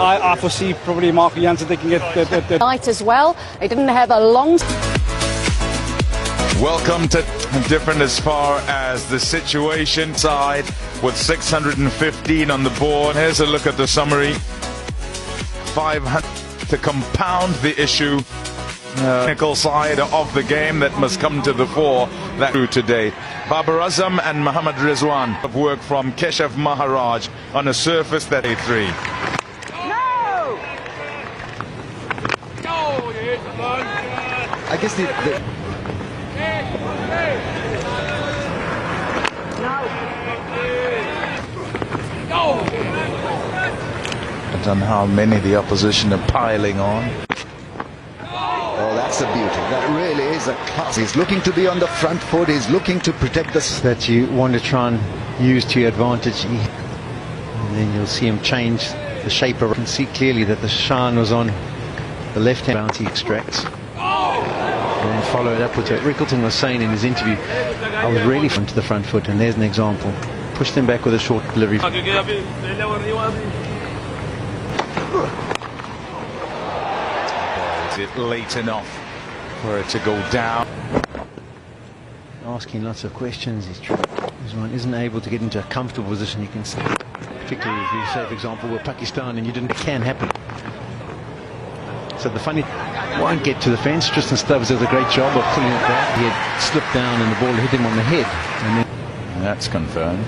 I foresee probably Marco Jansen taking it Night as well. They didn't have a long... Welcome to different as far as the situation side with 615 on the board. Here's a look at the summary. 500 to compound the issue. Technical side of the game that must come to the fore that today. Babar Azam and Muhammad Rizwan have worked from Keshav Maharaj on a surface that A3. I guess the Depends on how many the opposition are piling on. Oh, that's a beauty. That really is a class. He's looking to be on the front foot. He's looking to protect the... That you want to try and use to your advantage. And then you'll see him change the shape of it. You can see clearly that the Shan was on the left-hand bounce he extracts. And then follow it up with what Rickleton was saying in his interview. I was really front to the front foot, and there's an example. Push them back with a short delivery. Is it late enough for it to go down? Asking lots of questions. Rizwan isn't able to get into a comfortable position. You can see, particularly if you say, for example, with Pakistan, and it can happen. So the funny won't get to the fence. Tristan Stubbs does a great job of pulling it back. He had slipped down and the ball hit him on the head. And then that's confirmed.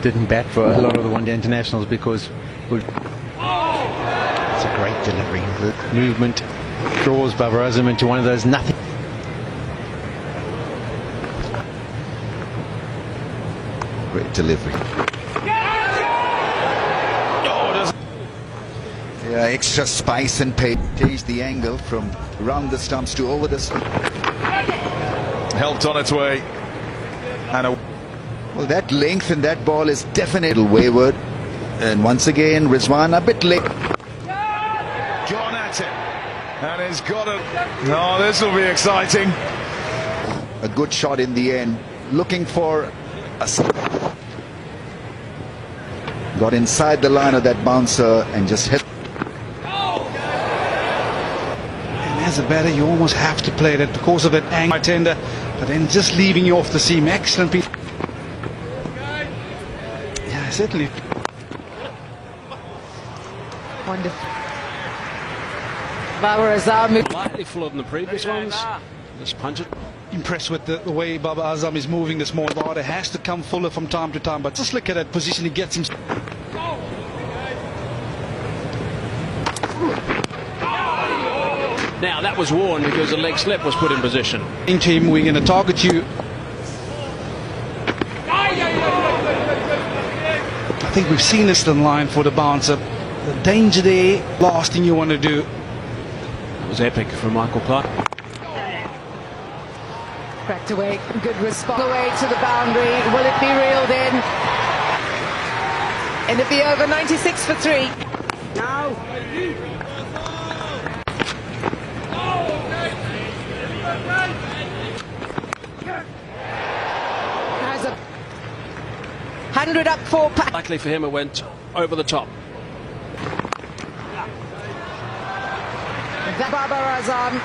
Didn't bat for a lot of the one-day internationals because it's a great delivery. The movement draws Babar Azam into one of those nothing. Great delivery. Yeah, extra spice and pace. Change the angle from around the stumps to over the stump. Helped on its way. And well, that length in that ball is definitely wayward. And once again, Rizwan a bit late. Gone at it. And he's got it. Oh, this will be exciting. A good shot in the end. Looking for a... Got inside the line of that bouncer and just hit. As a batter, you almost have to play that because of that angle tender, but then just leaving you off the seam. Excellent piece. Yeah, certainly. Wonderful. Babar Azam. Slightly fuller than the previous ones. Just punch it. Impressed with the way Babar Azam is moving the small ball. It has to come fuller from time to time, but just look at that position he gets him. Now that was warned because the leg slip was put in position. Into him, we're going to target you. I think we've seen this in line for the bouncer. The danger there, last thing you want to do. It was epic from Michael Clark. Cracked away, good response. Away to the boundary. Will it be real then? And it'll be over 96 for 3. Now. Has a 100 up for Pat. Luckily for him, it went over the top. Babar Azam,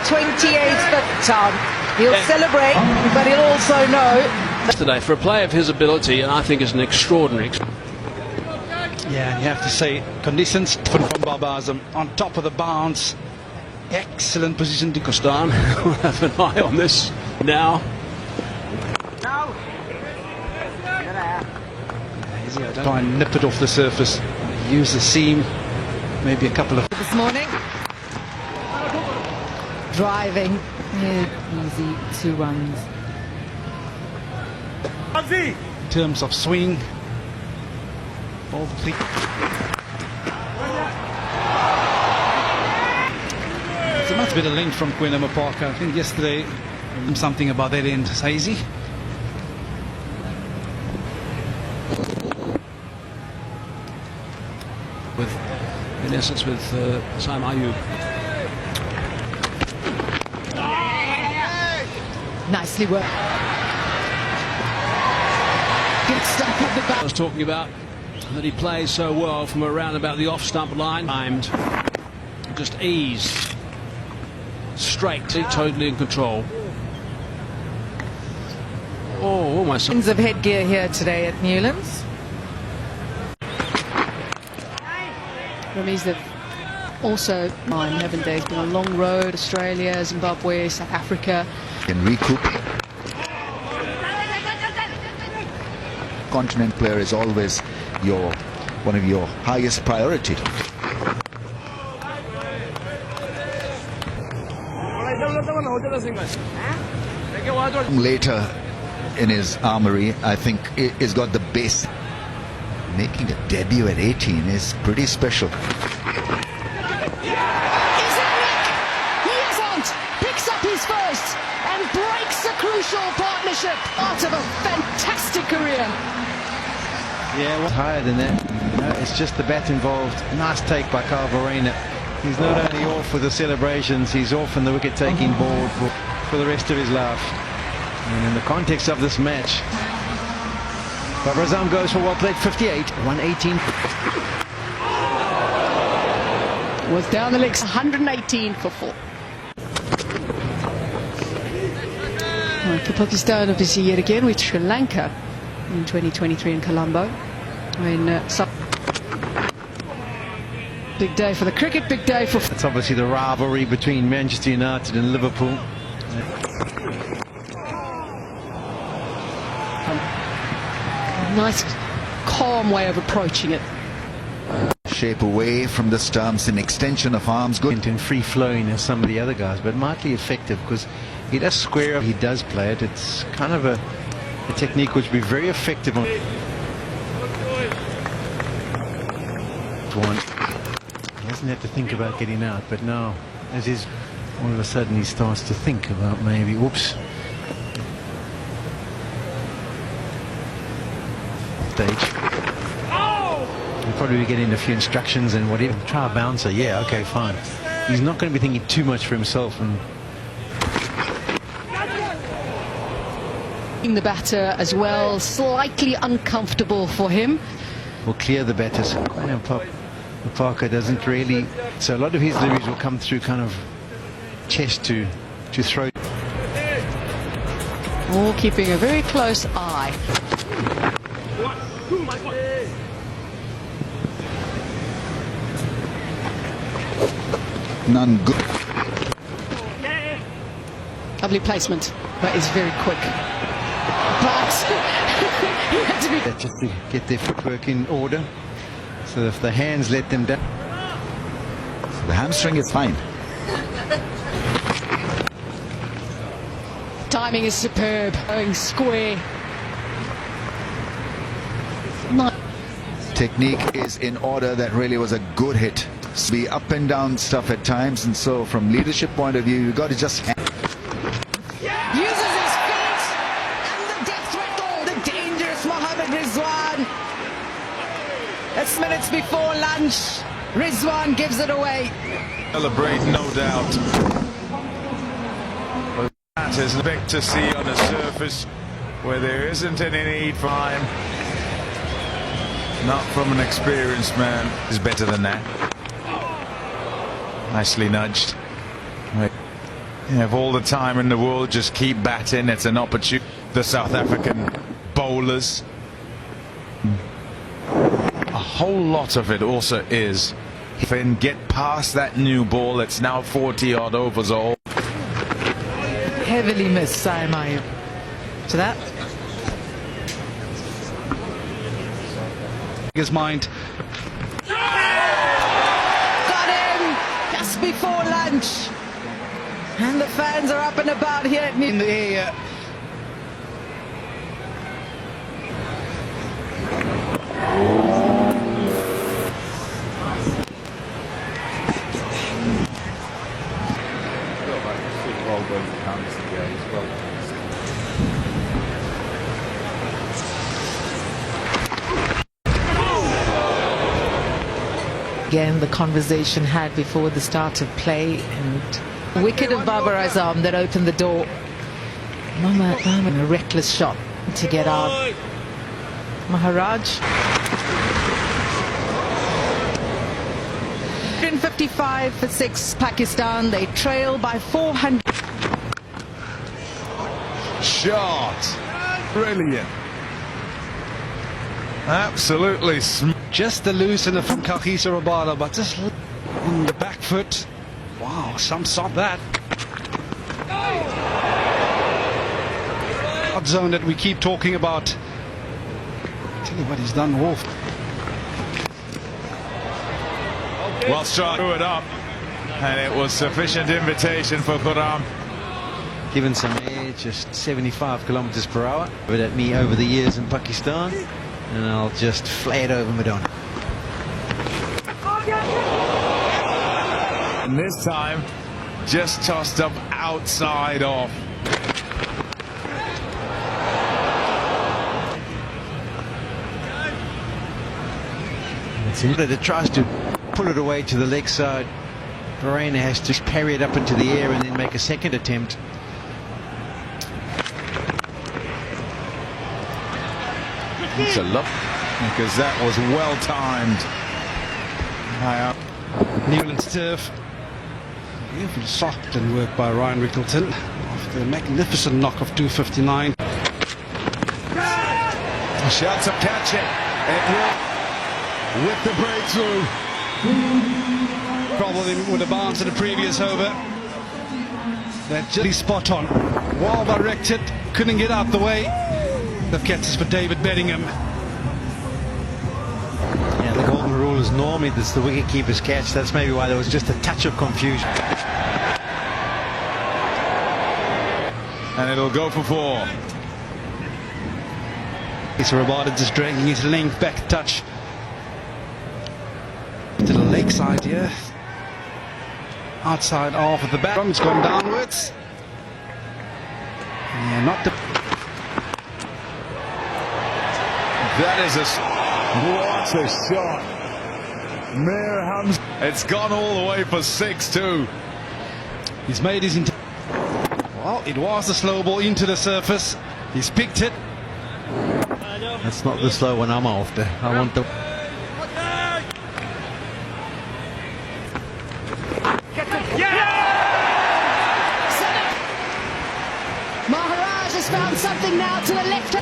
28th for Shan. He'll celebrate, but he'll also know. Today, for a play of his ability, and I think is an extraordinary. Yeah, you have to say conditions from Babar Azam on top of the bounce. Excellent position to Pakistan will have an eye on this now. Try and nip it off the surface. Use the seam. Maybe a couple of... This morning. Driving. Easy 2 runs. In terms of swing. Ball fleet. It's a much better length from Quinema Parker. I think yesterday something about that end. Hazy. With, in essence, with Sam Ayub. Nicely worked. Good stuff at the back. I was talking about that he plays so well from around about the off-stump line. Timed. Just eased. Straight. Totally in control. Oh, almost. Tons of headgear here today at Newlands. Ramiz, they've also mine, haven't they? It's been a long road. Australia, Zimbabwe, South Africa. Can recoup. Continent player is always one of your highest priority. Later in his armory, I think he's got the base. Making a debut at 18 is pretty special. Picks up his first and breaks a crucial partnership. Part of a fantastic career. Yeah, well, higher than that. No, it's just the bat involved. Nice take by Carl Verena. He's not only off with the celebrations, he's off in the wicket-taking board for the rest of his life. And in the context of this match, Babar Azam goes for well played 58, 118. Was down the legs, 118 for 4. Well, for Pakistan, obviously, yet again with Sri Lanka in 2023 in Colombo. Big day for the cricket, big day for... It's obviously the rivalry between Manchester United and Liverpool. Nice, calm way of approaching it. Shape away from the stumps, an extension of arms, good. And free-flowing as some of the other guys, but mightily effective because he does square up, he does play it. It's kind of a technique which would be very effective on one. He doesn't have to think about getting out, but now, as is, all of a sudden he starts to think about maybe, whoops. Stage. He'll probably be getting a few instructions and whatever. Try a bouncer, yeah, okay, fine. He's not going to be thinking too much for himself. And the batter as well, slightly uncomfortable for him. will clear the batters. Parker doesn't really, so a lot of his deliveries will come through kind of chest to throw. All keeping a very close eye. None good. Lovely placement, but it's very quick. But he had to be... Just to get their footwork in order, so if the hands let them down. The hamstring is fine. Timing is superb, going square. Technique is in order. That really was a good hit. Be up and down stuff at times, and so from leadership point of view, you got to just Uses his feet and the death rattle, the dangerous Mohammad Rizwan. It's minutes before lunch. Rizwan gives it away. Celebrate, no doubt. But that is big to see on a surface where there isn't any need for time. Not from an experienced man. Is better than that. Nicely nudged. You have all the time in the world, just keep batting. It's an opportunity. The South African bowlers, a whole lot of it also is if they can get past that new ball. It's now 40 odd overs all. Heavily missed Saimayu. To that. His mind. Got him just before lunch. And the fans are up and about here at In the air. Again, the conversation had before the start of play, and wicket of Babar Azam that opened the door. Mama, a reckless shot to get out. Maharaj. 55 for 6 Pakistan. They trail by 400. Shot. Brilliant. Absolutely. Just the loosener from Kagiso Rabada, but just in the back foot. Wow, some sort that. Hot zone that we keep talking about. Tell you what he's done, Wolf. Well, threw it up, and it was sufficient invitation for Quram. Given some air, just 75 kilometers per hour. But at me over the years in Pakistan, and I'll just flay it over Madonna. And this time, just tossed up outside off. It tries to pull it away to the leg side. Bahrain has to parry it up into the air and then make a second attempt. It's a look, because that was well timed. Newland's turf. Beautiful soft and work by Ryan Rickleton after a magnificent knock of 259. Shots up, catch it. It will. With the breakthrough. Problem with the bounce in the previous over. That just spot on. Well directed, couldn't get out the way. The catches for David Bedingham. Yeah, the golden rule is normally that's the wicketkeeper's catch. That's maybe why there was just a touch of confusion. And it'll go for 4. It's Rabada just dragging his length back touch to the leg side here. Outside off of the bat. It's gone downwards. Yeah, not the. That is what a shot. Mir Hamza. It's gone all the way for 6 too. He's made his. Well, it was a slow ball into the surface. He's picked it. That's not the slow one I'm after. I want the. Maharaj has found something now to the left.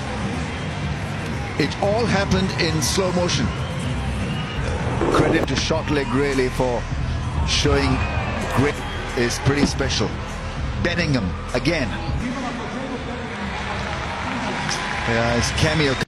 It all happened in slow motion. Credit to short leg really for showing grit is pretty special. Bedingham again. Yeah, his cameo.